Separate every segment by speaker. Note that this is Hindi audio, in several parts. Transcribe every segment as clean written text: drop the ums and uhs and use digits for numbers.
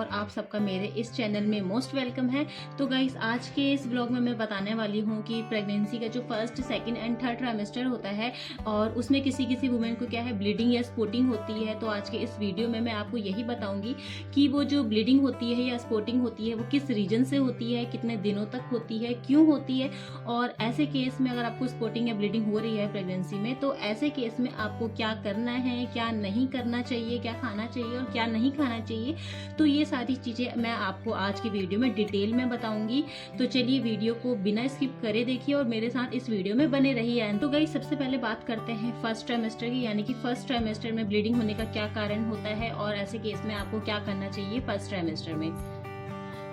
Speaker 1: और आप सबका मेरे इस चैनल में मोस्ट वेलकम है। तो गाइस, आज के इस ब्लॉग में मैं बताने वाली हूँ कि प्रेगनेंसी का जो first, second and third trimester होता है और उसमें किसी किसी वुमेन को क्या है, ब्लीडिंग या स्पॉटिंग होती है। तो आज के इस वीडियो में मैं आपको यही बताऊंगी कि वो जो ब्लीडिंग होती है या स्पॉटिंग होती है वो किस रीजन से होती है, कितने दिनों तक होती है, क्यों होती है, और ऐसे केस में अगर आपको स्पॉटिंग या ब्लीडिंग हो रही है प्रेगनेंसी में तो ऐसे केस में आपको क्या करना है, क्या नहीं करना चाहिए, क्या खाना चाहिए और क्या नहीं खाना चाहिए। तो ये सारी चीज़ें मैं आपको आज की वीडियो में डिटेल में बताऊंगी। तो चलिए वीडियो को बिना स्किप करे देखिए और मेरे साथ इस वीडियो में बने रहिए। तो गाइस, सबसे पहले बात करते हैं फर्स्ट ट्राइमेस्टर की, यानी कि फर्स्ट ट्राइमेस्टर में ब्लीडिंग होने का क्या कारण होता है और ऐसे केस में आपको क्या करना चाहिए फर्स्ट ट्राइमेस्टर में।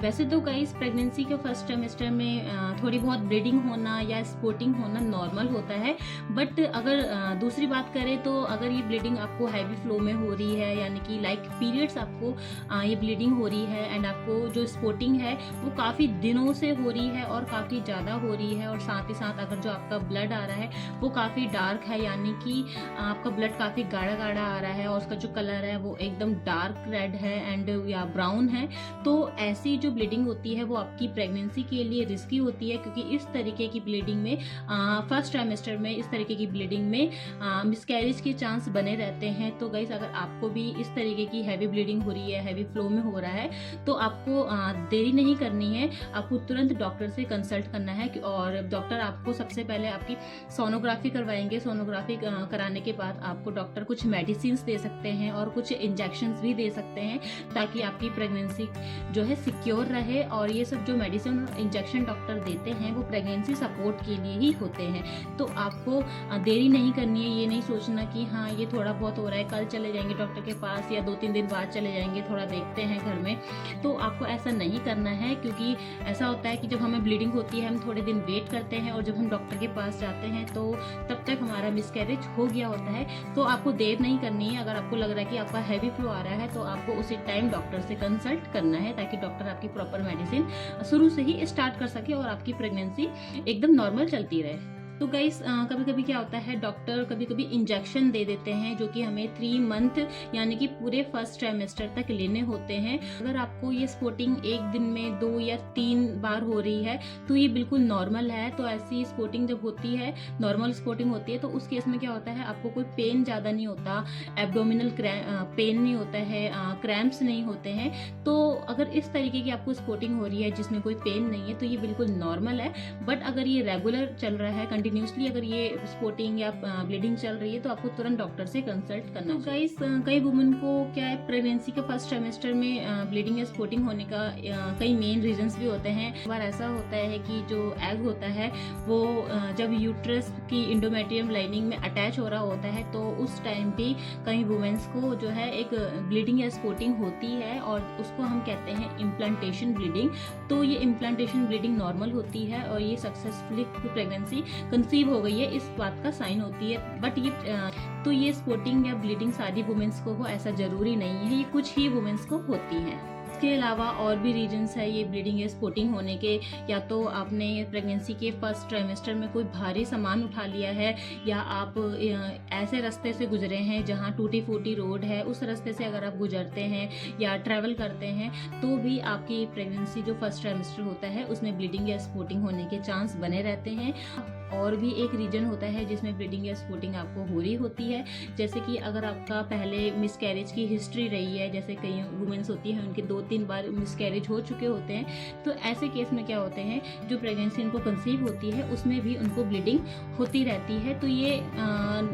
Speaker 1: वैसे तो गाइस, प्रेगनेंसी के फर्स्ट ट्राइमेस्टर में थोड़ी बहुत ब्लीडिंग होना या स्पॉटिंग होना नॉर्मल होता है। बट अगर दूसरी बात करें तो अगर ये ब्लीडिंग आपको हैवी फ्लो में हो रही है, यानी कि लाइक पीरियड्स आपको ये ब्लीडिंग हो रही है एंड आपको जो स्पॉटिंग है वो काफ़ी दिनों से हो रही है और काफ़ी ज़्यादा हो रही है, और साथ ही साथ अगर जो आपका ब्लड आ रहा है वो काफ़ी डार्क है, यानी कि आपका ब्लड काफ़ी गाढ़ा गाढ़ा आ रहा है और उसका जो कलर है वो एकदम डार्क रेड है एंड या ब्राउन है, तो ऐसी जो ब्लीडिंग होती है वो आपकी प्रेगनेंसी के लिए रिस्की होती है, क्योंकि इस तरीके की ब्लीडिंग में फर्स्ट ट्राइमेस्टर में इस तरीके की ब्लीडिंग में मिसकैरेज के चांस बने रहते हैं। तो गाइस, अगर आपको भी इस तरीके की हैवी ब्लीडिंग हो रही है, हैवी फ्लो में हो रहा है, तो आपको देरी नहीं करनी है, आपको तुरंत डॉक्टर से कंसल्ट करना है। और डॉक्टर आपको सबसे पहले आपकी सोनोग्राफी करवाएंगे। सोनोग्राफी कराने के बाद आपको डॉक्टर कुछ मेडिसिन दे सकते हैं और कुछ इंजेक्शन भी दे सकते हैं, ताकि आपकी प्रेगनेंसी जो है सिक्योर रहे। और ये सब जो मेडिसिन और इंजेक्शन डॉक्टर देते हैं वो प्रेगनेंसी सपोर्ट के लिए ही होते हैं। तो आपको देरी नहीं करनी है, ये नहीं सोचना कि हाँ ये थोड़ा बहुत हो रहा है, कल चले जाएंगे डॉक्टर के पास या 2-3 दिन बाद चले जाएंगे, थोड़ा देखते हैं घर में। तो आपको ऐसा नहीं करना है, क्योंकि ऐसा होता है कि जब हमें ब्लीडिंग होती है हम थोड़े दिन वेट करते हैं और जब हम डॉक्टर के पास जाते हैं तो तब तक हमारा मिसकैरेज हो गया होता है। तो आपको देर नहीं करनी है। अगर आपको लग रहा है कि आपका हैवी फ्लो आ रहा है तो आपको उसी टाइम डॉक्टर से कंसल्ट करना है, ताकि डॉक्टर आपकी प्रॉपर मेडिसिन शुरू से ही स्टार्ट कर सके और आपकी प्रेगनेंसी एकदम नॉर्मल चलती रहे। तो गाइस, कभी कभी क्या होता है, डॉक्टर कभी कभी इंजेक्शन दे देते हैं जो कि हमें 3 मंथ यानी कि पूरे फर्स्ट ट्राइमेस्टर तक लेने होते हैं। अगर आपको ये स्पॉटिंग एक दिन में 2 या 3 बार हो रही है तो ये बिल्कुल नॉर्मल है। तो ऐसी स्पॉटिंग जब होती है, नॉर्मल स्पॉटिंग होती है, तो उस केस में क्या होता है, आपको कोई पेन ज़्यादा नहीं होता, एब्डोमिनल पेन नहीं होता है, क्रैम्प्स नहीं होते हैं। तो अगर इस तरीके की आपको स्पॉटिंग हो रही है जिसमें कोई पेन नहीं है तो ये बिल्कुल नॉर्मल है। बट अगर ये रेगुलर चल रहा है, कंटिन्यूसली अगर ये स्पॉटिंग या ब्लीडिंग चल रही है, तो आपको तुरंत डॉक्टर से कंसल्ट करना चाहिए। गाइस, कई वुमेन को क्या है, प्रेगनेंसी के फर्स्ट ट्राइमेस्टर में ब्लीडिंग या स्पॉटिंग होने का कई मेन रीजंस भी होते हैं। एक बार ऐसा होता है कि जो एग होता है वो जब यूट्रस की इंडोमेट्रियम लाइनिंग में अटैच हो रहा होता है तो उस टाइम पे कई वुमेन्स को जो है एक ब्लीडिंग या स्पॉटिंग होती है और उसको हम कहते हैं इम्प्लांटेशन ब्लीडिंग। तो ये इम्प्लांटेशन ब्लीडिंग नॉर्मल होती है और ये सक्सेसफुली प्रेगनेंसी कंसीव हो गई है, इस बात का साइन होती है। बट ये स्पॉटिंग या ब्लीडिंग सारी वुमेन्स को हो ऐसा जरूरी नहीं है, ये कुछ ही वुमेन्स को होती है। इसके अलावा और भी रीजंस है ये ब्लीडिंग या स्पॉटिंग होने के। या तो आपने प्रेगनेंसी के फर्स्ट ट्राइमेस्टर में कोई भारी सामान उठा लिया है, या आप ऐसे रास्ते से गुजरे हैं जहाँ टूटी फूटी रोड है, उस रास्ते से अगर आप गुजरते हैं या ट्रैवल करते हैं तो भी आपकी प्रेगनेंसी जो फर्स्ट ट्राइमेस्टर होता है उसमें ब्लीडिंग या स्पॉटिंग होने के चांस बने रहते हैं। और भी एक रीजन होता है जिसमें ब्लीडिंग या स्पॉटिंग आपको हो रही होती है, जैसे कि अगर आपका पहले मिसकैरेज की हिस्ट्री रही है, जैसे कई वुमेन्स होती हैं उनके 2-3 बार मिसकैरेज हो चुके होते हैं, तो ऐसे केस में क्या होते हैं, जो प्रेगनेंसी उनको कंसीव होती है उसमें भी उनको ब्लीडिंग होती रहती है। तो ये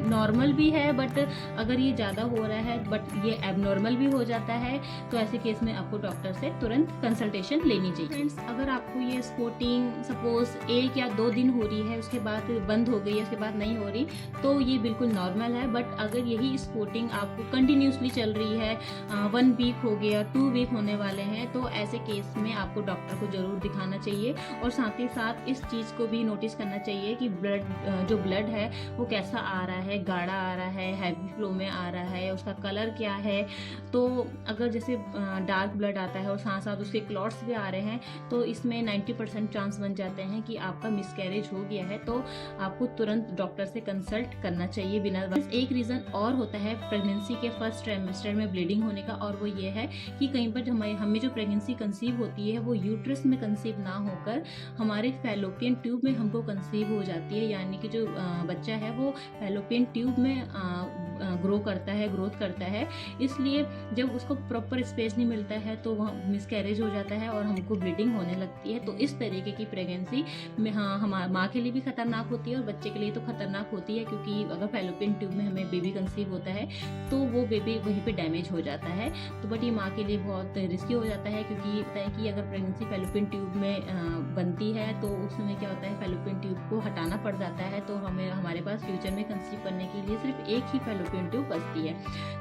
Speaker 1: नॉर्मल भी है, बट अगर ये ज़्यादा हो रहा है बट ये एबनॉर्मल भी हो जाता है, तो ऐसे केस में आपको डॉक्टर से तुरंत कंसल्टेशन लेनी चाहिए। फ्रेंड्स, अगर आपको ये स्पॉटिंग सपोज 1 या 2 दिन हो रही है, उसके बाद बंद हो गई है, उसके बाद नहीं हो रही, तो ये बिल्कुल नॉर्मल है। बट अगर यही स्पॉटिंग आपको कंटिन्यूसली चल रही है, 1 वीक हो गया, 2 वीक होने वाले हैं, तो ऐसे केस में आपको डॉक्टर को जरूर दिखाना चाहिए। और साथ ही साथ इस चीज़ को भी नोटिस करना चाहिए कि जो ब्लड है वो कैसा आ रहा है, गाढ़ा आ रहा है, हैवी फ्लो में आ रहा है, उसका कलर क्या है। तो अगर जैसे डार्क ब्लड आता है और साथ साथ उसके क्लॉट्स भी आ रहे हैं, तो इसमें 90% चांस बन जाते हैं कि आपका मिसकैरेज हो गया है। तो आपको तुरंत डॉक्टर से कंसल्ट करना चाहिए बिना। एक रीज़न और होता है प्रेगनेंसी के फर्स्ट ट्राइमेस्टर में ब्लीडिंग होने का, और वो ये है कि कहीं पर हमारे हमें जो प्रेगनेंसी कंसीव होती है वो यूट्रस में कंसीव ना होकर हमारे फैलोपियन ट्यूब में हमको कंसीव हो जाती है, यानी कि जो बच्चा है वो फैलोपियन ट्यूब में ग्रोथ करता है। इसलिए जब उसको प्रॉपर स्पेस नहीं मिलता है तो वह मिसकैरेज हो जाता है और हमको ब्लीडिंग होने लगती है। तो इस तरीके की प्रेगनेंसी में हमारे माँ के लिए भी खतरनाक होती है और बच्चे के लिए तो खतरनाक होती है, क्योंकि अगर फैलोपियन ट्यूब में हमें बेबी कंसीव होता है तो वो बेबी वहीं पे डैमेज हो जाता है। तो बट ये माँ के लिए बहुत रिस्की हो जाता है, क्योंकि पता है कि अगर प्रेगनेंसी फैलोपियन ट्यूब में बनती है तो उसमें क्या होता है, फैलोपियन ट्यूब को हटाना पड़ जाता है। तो हमारे पास फ्यूचर में कंसीव करने के लिए सिर्फ एक ही फैलोपियन ट्यूब बचती है।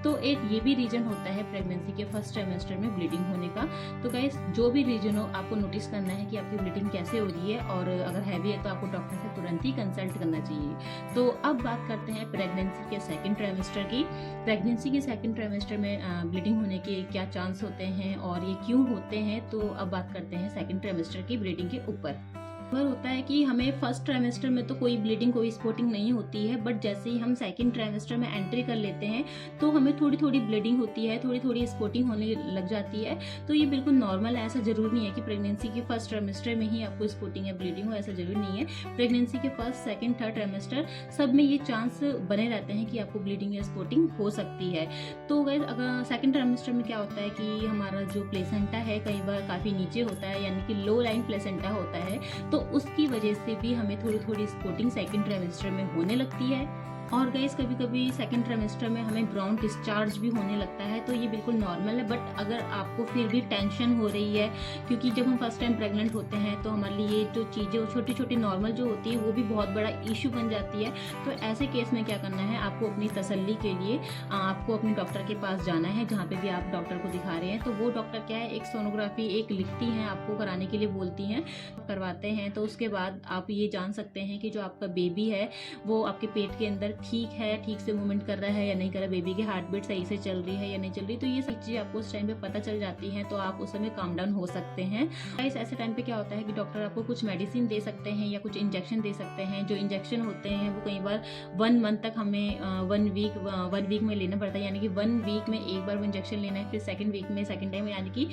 Speaker 1: तो एक ये भी रीजन होता है प्रेगनेंसी के फर्स्ट ट्राइमेस्टर में ब्लीडिंग होने का। तो गाइस, जो भी रीजन हो आपको नोटिस करना है कि आपकी ब्लीडिंग कैसे हो रही है, और अगर हैवी है तो आपको डॉक्टर से तुरंत ही कंसल्ट करना चाहिए। तो अब बात करते हैं प्रेगनेंसी के सेकंड ट्राइमेस्टर की। प्रेगनेंसी के सेकंड ट्राइमेस्टर में ब्लीडिंग होने के क्या चांस होते हैं और ये क्यों होते हैं। तो अब बात करते हैं सेकंड ट्राइमेस्टर की ब्लीडिंग के ऊपर। होता है कि हमें फर्स्ट ट्राइमेस्टर में तो कोई ब्लीडिंग, कोई स्पॉटिंग नहीं होती है, बट जैसे ही हम सेकंड ट्राइमेस्टर में एंट्री कर लेते हैं तो हमें थोड़ी थोड़ी ब्लीडिंग होती है, थोड़ी थोड़ी स्पॉटिंग होने लग जाती है। तो ये बिल्कुल नॉर्मल है, ऐसा जरूर नहीं है कि प्रेगनेंसी के फर्स्ट ट्राइमेस्टर में ही आपको स्पॉटिंग या ब्लीडिंग हो, ऐसा जरूर नहीं है। प्रेगनेंसी के फर्स्ट, सेकंड, थर्ड ट्राइमेस्टर सब में ये चांस बने रहते हैं कि आपको ब्लीडिंग या स्पॉटिंग हो सकती है। तो गाइस, अगर सेकंड ट्राइमेस्टर में क्या होता है कि हमारा जो प्लेसेंटा है कई बार काफ़ी नीचे होता है, यानी कि लो लाइन प्लेसेंटा होता है, तो उसकी वजह से भी हमें थोड़ी थोड़ी स्पॉटिंग सेकंड ट्राइमेस्टर में होने लगती है। और गाइस, कभी कभी सेकंड ट्राइमेस्टर में हमें ब्राउन डिस्चार्ज भी होने लगता है। तो ये बिल्कुल नॉर्मल है, बट अगर आपको फिर भी टेंशन हो रही है, क्योंकि जब हम फर्स्ट टाइम प्रेग्नेंट होते हैं तो हमारे लिए जो चीज़ें छोटी छोटी नॉर्मल जो होती है वो भी बहुत बड़ा इशू बन जाती है। तो ऐसे केस में क्या करना है, आपको अपनी तसल्ली के लिए आपको अपने डॉक्टर के पास जाना है, जहाँ पे भी आप डॉक्टर को दिखा रहे हैं। तो वो डॉक्टर क्या है, एक सोनोग्राफी एक लिखती हैं, आपको कराने के लिए बोलती हैं, करवाते हैं। तो उसके बाद आप ये जान सकते हैं कि जो आपका बेबी है वो आपके पेट के अंदर ठीक से मूवमेंट कर रहा है या नहीं कर रहा है, बेबी की हार्ट बीट सही से चल रही है या नहीं चल रही। तो ये सब चीज़ें आपको उस टाइम पे पता चल जाती हैं, तो आप उस समय काम डाउन हो सकते हैं। ऐसे टाइम पे क्या होता है कि डॉक्टर आपको कुछ मेडिसिन दे सकते हैं या कुछ इंजेक्शन दे सकते हैं। जो इंजेक्शन होते हैं वो कई बार 1 मंथ तक हमें 1 वीक में लेना पड़ता है, यानी कि 1 वीक में एक बार वो इंजेक्शन लेना है, फिर सेकेंड वीक में सेकेंड टाइम, यानी कि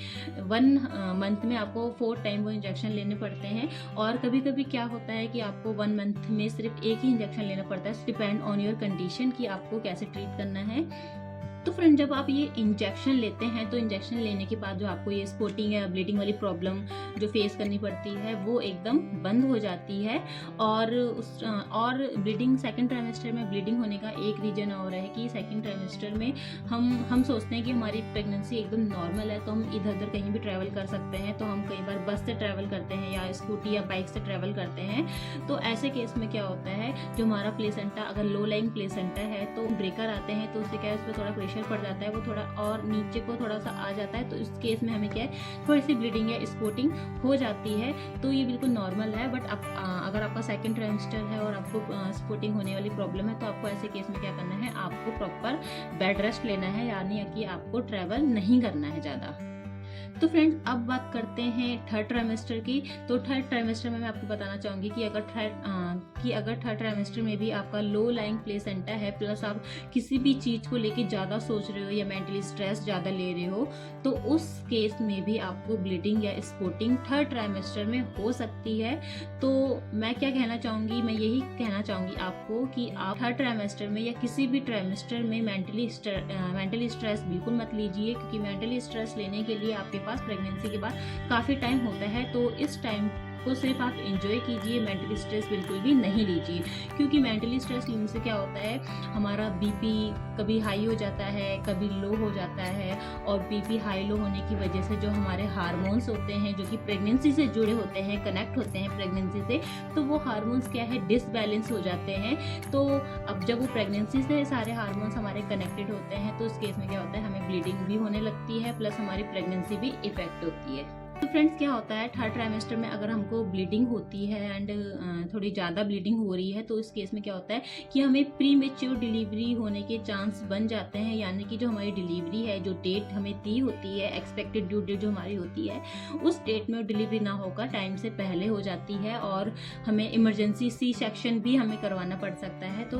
Speaker 1: 1 मंथ में आपको 4 टाइम वो इंजेक्शन लेने पड़ते हैं। और कभी कभी क्या होता है कि आपको 1 मंथ में सिर्फ एक ही इंजेक्शन लेना पड़ता है, डिपेंड ऑन योर कंडीशन कि आपको कैसे ट्रीट करना है। तो फ्रेंड, जब आप ये इंजेक्शन लेते हैं तो इंजेक्शन लेने के बाद जो आपको ये स्पॉटिंग या ब्लीडिंग वाली प्रॉब्लम जो फेस करनी पड़ती है वो एकदम बंद हो जाती है। और ब्लीडिंग सेकंड ट्राइमेस्टर में ब्लीडिंग होने का एक रीजन और है कि सेकंड ट्राइमेस्टर में हम सोचते हैं कि हमारी प्रेगनेंसी एकदम नॉर्मल है, तो हम इधर उधर कहीं भी ट्रैवल कर सकते हैं। तो हम कई बार बस से ट्रैवल करते हैं या स्कूटी या बाइक से ट्रैवल करते हैं। तो ऐसे केस में क्या होता है, जो हमारा प्लेसेंटा अगर लो लाइंग प्लेसेंटा है तो ब्रेकर आते हैं, तो उससे क्या है, उस पर थोड़ा प्रेशर पड़ जाता है, वो थोड़ा और नीचे को थोड़ा सा आ जाता है। तो इस केस में हमें क्या है, थोड़ी सी ब्लीडिंग या स्पॉटिंग हो जाती है। तो ये बिल्कुल नॉर्मल है। बट अगर आपका सेकंड ट्राइमेस्टर है और आपको स्पॉटिंग होने वाली प्रॉब्लम है, तो आपको ऐसे केस में क्या करना है, आपको प्रॉपर बेड रेस्ट लेना है, यानी कि आपको ट्रैवल नहीं करना है ज़्यादा। तो फ्रेंड्स, अब बात करते हैं थर्ड ट्राइमेस्टर की। तो थर्ड ट्राइमेस्टर में मैं आपको बताना चाहूँगी कि अगर थर्ड ट्राइमेस्टर में भी आपका लो लाइंग प्लेसेंटा है, प्लस आप किसी भी चीज़ को लेके ज़्यादा सोच रहे हो या मेंटली स्ट्रेस ज़्यादा ले रहे हो, तो उस केस में भी आपको ब्लीडिंग या स्पॉटिंग थर्ड ट्राइमेस्टर में हो सकती है। तो मैं क्या कहना चाहूँगी, मैं यही कहना चाहूँगी आपको कि आप थर्ड ट्राइमेस्टर में या किसी भी ट्राइमेस्टर में मेंटली स्ट्रेस बिल्कुल मत लीजिए, क्योंकि मेंटली स्ट्रेस लेने के लिए आपके पास प्रेगनेंसी के बाद काफ़ी टाइम होता है। तो इस टाइम को सिर्फ आप एंजॉय कीजिए, मेंटली स्ट्रेस बिल्कुल भी नहीं लीजिए। क्योंकि मेंटली स्ट्रेस लेने से क्या होता है, हमारा बीपी कभी हाई हो जाता है, कभी लो हो जाता है। और बीपी हाई लो होने की वजह से जो हमारे हार्मोन्स होते हैं, जो कि प्रेगनेंसी से जुड़े होते हैं, कनेक्ट होते हैं प्रेगनेंसी से, तो वो हार्मोन्स क्या है, डिसबैलेंस हो जाते हैं। तो अब जब वो प्रेगनेंसी से सारे हार्मोन्स हमारे कनेक्टेड होते हैं, तो उस केस में क्या होता है, हमें ब्लीडिंग भी होने लगती है, प्लस हमारी प्रेगनेंसी भी इफेक्ट होती है। तो फ्रेंड्स क्या होता है, थर्ड ट्राइमेस्टर में अगर हमको ब्लीडिंग होती है एंड थोड़ी ज़्यादा ब्लीडिंग हो रही है, तो इस केस में क्या होता है कि हमें प्री मेच्योर डिलीवरी होने के चांस बन जाते हैं। यानी कि जो हमारी डिलीवरी है, जो डेट हमें दी होती है, एक्सपेक्टेड ड्यू डेट जो हमारी होती है, उस डेट में डिलीवरी ना होकर टाइम से पहले हो जाती है और हमें इमरजेंसी सी सेक्शन भी हमें करवाना पड़ सकता है। तो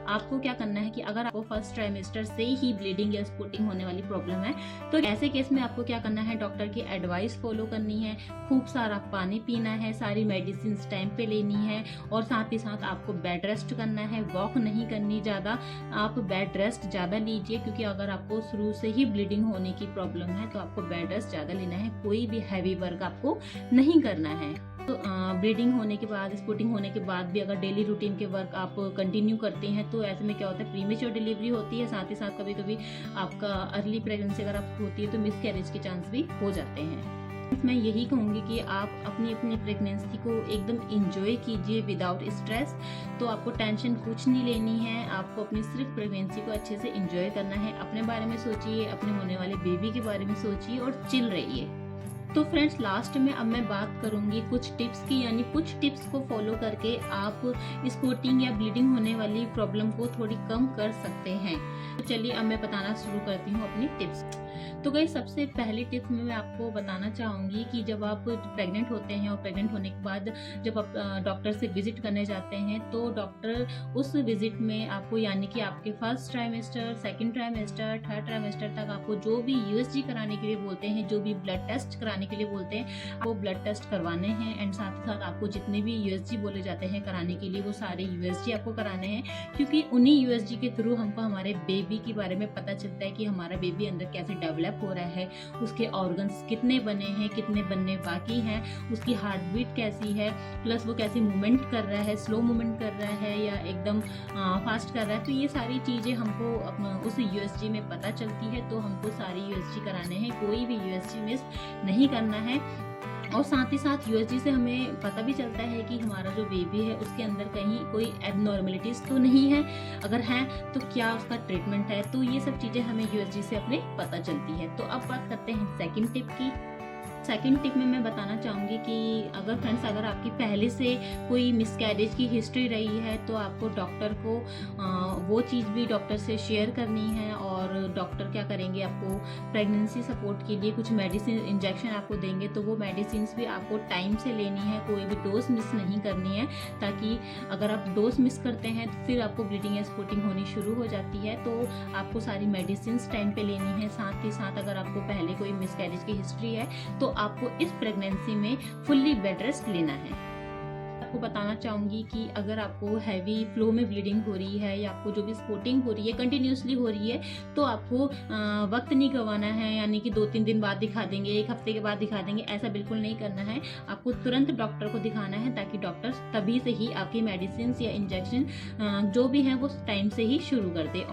Speaker 1: आपको क्या करना है कि अगर आपको फर्स्ट ट्राइमेस्टर से ही ब्लीडिंग या स्पॉटिंग होने वाली प्रॉब्लम है, तो ऐसे केस में आपको क्या करना है, डॉक्टर की एडवाइस फॉलो करनी है, खूब सारा पानी पीना है, सारी मेडिसिन टाइम पे लेनी है और साथ ही साथ आपको बेड रेस्ट करना है, वॉक नहीं करनी ज़्यादा। आप बेड रेस्ट ज़्यादा लीजिए, क्योंकि अगर आपको शुरू से ही ब्लीडिंग होने की प्रॉब्लम है तो आपको बेड रेस्ट ज़्यादा लेना है, कोई भी हैवी वर्क आपको नहीं करना है। तो ब्लीडिंग होने के बाद, स्पॉटिंग होने के बाद भी अगर डेली रूटीन के वर्क आप कंटिन्यू करते हैं, तो ऐसे में क्या होता है, प्रीमेच्योर डिलीवरी होती है, साथ ही साथ कभी कभी आपका अर्ली प्रेगनेंसी अगर आपको होती है तो मिसकैरेज के चांस भी हो जाते हैं। मैं यही कहूँगी कि आप अपनी अपनी प्रेगनेंसी को एकदम इंजॉय कीजिए विदाउट स्ट्रेस। तो आपको टेंशन कुछ नहीं लेनी है, आपको अपनी सिर्फ प्रेगनेंसी को अच्छे से इंजॉय करना है। अपने बारे में सोचिए, अपने होने वाले बेबी के बारे में सोचिए और चिल रहिए। तो फ्रेंड्स, लास्ट में अब मैं बात करूंगी कुछ टिप्स की, यानी कुछ टिप्स को फॉलो करके आप स्पॉटिंग या ब्लीडिंग होने वाली प्रॉब्लम को थोड़ी कम कर सकते हैं। तो चलिए अब मैं बताना शुरू करती हूँ अपनी टिप्स। तो गाइस, सबसे पहली टिप्स में मैं आपको बताना चाहूँगी कि जब आप प्रेग्नेंट होते हैं और प्रेग्नेंट होने के बाद जब आप डॉक्टर से विजिट करने जाते हैं, तो डॉक्टर उस विजिट में आपको, यानी कि आपके first trimester, second trimester, third trimester तक आपको जो भी यूएसजी कराने के लिए बोलते हैं, जो भी ब्लड टेस्ट कराने के लिए बोलते हैं, वो ब्लड टेस्ट करवाने हैं। एंड साथ ही साथ आपको जितने भी यूएसजी बोले जाते हैं कराने के लिए, वो सारे यूएसजी आपको कराने हैं, क्योंकि उन्हीं यूएसजी के थ्रू हमको हमारे बेबी के बारे में पता चलता है कि हमारा बेबी अंदर कैसे डेवलप हो रहा है, उसके ऑर्गन्स कितने बने हैं, कितने बनने बाकी हैं, उसकी हार्ट बीट कैसी है, प्लस वो कैसी मूवमेंट कर रहा है, स्लो मूवमेंट कर रहा है या एकदम फास्ट कर रहा है। तो ये सारी चीज़ें हमको उस यूएसजी में पता चलती है, तो हमको सारी यूएसजी कराने हैं, कोई भी यूएसजी मिस नहीं करना है। और साथ ही साथ यूएसजी से हमें पता भी चलता है कि हमारा जो बेबी है उसके अंदर कहीं कोई एबनॉर्मलिटीज़ तो नहीं है, अगर हैं तो क्या उसका ट्रीटमेंट है। तो ये सब चीज़ें हमें यूएसजी से अपने पता चलती है। तो अब बात करते हैं सेकंड टिप की। सेकंड टिप में मैं बताना चाहूँगी कि अगर फ्रेंड्स, अगर आपकी पहले से कोई मिसकैरेज की हिस्ट्री रही है, तो आपको डॉक्टर को वो चीज़ भी डॉक्टर से शेयर करनी है और डॉक्टर क्या करेंगे, आपको प्रेगनेंसी सपोर्ट के लिए कुछ मेडिसिन इंजेक्शन आपको देंगे, तो वो मेडिसिन भी आपको टाइम से लेनी है, कोई भी डोज मिस नहीं करनी है, ताकि अगर आप डोज मिस करते हैं तो फिर आपको ब्लीडिंग या स्पॉटिंग होनी शुरू हो जाती है। तो आपको सारी मेडिसिन टाइम पे लेनी है। साथ ही साथ अगर आपको पहले कोई मिसकैरेज की हिस्ट्री है, तो आपको इस प्रेगनेंसी में फुल्ली बेड रेस्ट लेना है। आपको बताना चाहूँगी कि अगर आपको हैवी फ्लो में ब्लीडिंग हो रही है या आपको जो भी स्पॉटिंग हो रही है कंटिन्यूसली हो रही है, तो आपको वक्त नहीं गंवाना है, यानी कि 2-3 दिन बाद दिखा देंगे, 1 हफ्ते के बाद दिखा देंगे, ऐसा बिल्कुल नहीं करना है। आपको तुरंत डॉक्टर को दिखाना है, ताकि डॉक्टर तभी से ही आपकी मेडिसिन या इंजेक्शन जो भी हैं वो टाइम से ही शुरू कर दे।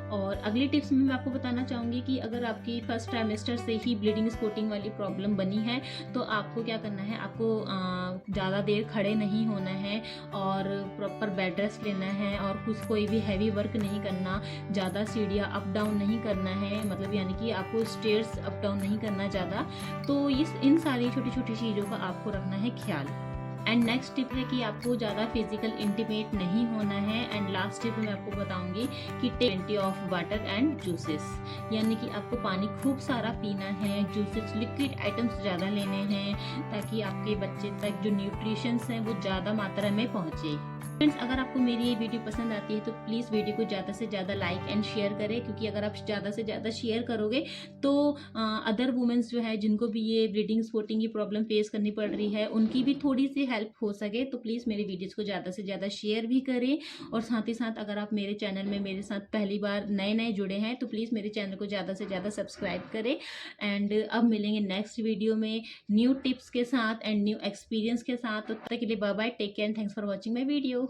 Speaker 1: और अगली टिप्स में मैं आपको बताना चाहूँगी कि अगर आपकी फर्स्ट ट्राइमेस्टर से ही ब्लीडिंग स्पॉटिंग वाली प्रॉब्लम बनी है, तो आपको क्या करना है, आपको ज़्यादा देर खड़े नहीं होना है और प्रॉपर बेड रेस्ट लेना है और कोई भी हैवी वर्क नहीं करना, ज़्यादा सीढ़ियाँ अप डाउन नहीं करना है, मतलब यानी कि आपको स्टेयर्स अप डाउन नहीं करना ज़्यादा। तो इन सारी छोटी छोटी चीज़ों का आपको रखना है ख्याल। एंड नेक्स्ट टिप है कि आपको ज़्यादा फिजिकल इंटीमेट नहीं होना है। एंड लास्ट टिप मैं आपको बताऊंगी कि take of water and juices, यानी कि आपको पानी खूब सारा पीना है, जूसेस लिक्विड आइटम्स ज़्यादा लेने हैं, ताकि आपके बच्चे तक जो न्यूट्रिशंस हैं वो ज़्यादा मात्रा में पहुँचे। फ्रेंड्स, अगर आपको मेरी ये वीडियो पसंद आती है तो प्लीज़ वीडियो को ज़्यादा से ज़्यादा लाइक एंड शेयर करें, क्योंकि अगर आप ज़्यादा से ज़्यादा शेयर करोगे तो अदर वुमेंस जो है जिनको भी ये ब्लीडिंग स्पॉटिंग की प्रॉब्लम फेस करनी पड़ रही है, उनकी भी थोड़ी सी हेल्प हो सके। तो प्लीज़ मेरी वीडियोज़ को ज़्यादा से ज़्यादा शेयर भी करें। और साथ ही साथ अगर आप मेरे चैनल में मेरे साथ पहली बार नए जुड़े हैं तो प्लीज़ मेरे चैनल को ज़्यादा से ज़्यादा सब्सक्राइब करें। एंड अब मिलेंगे नेक्स्ट वीडियो में न्यू टिप्स के साथ एंड न्यू एक्सपीरियंस के साथ। तो तब तक के लिए bye bye, take care and thanks for watching my video.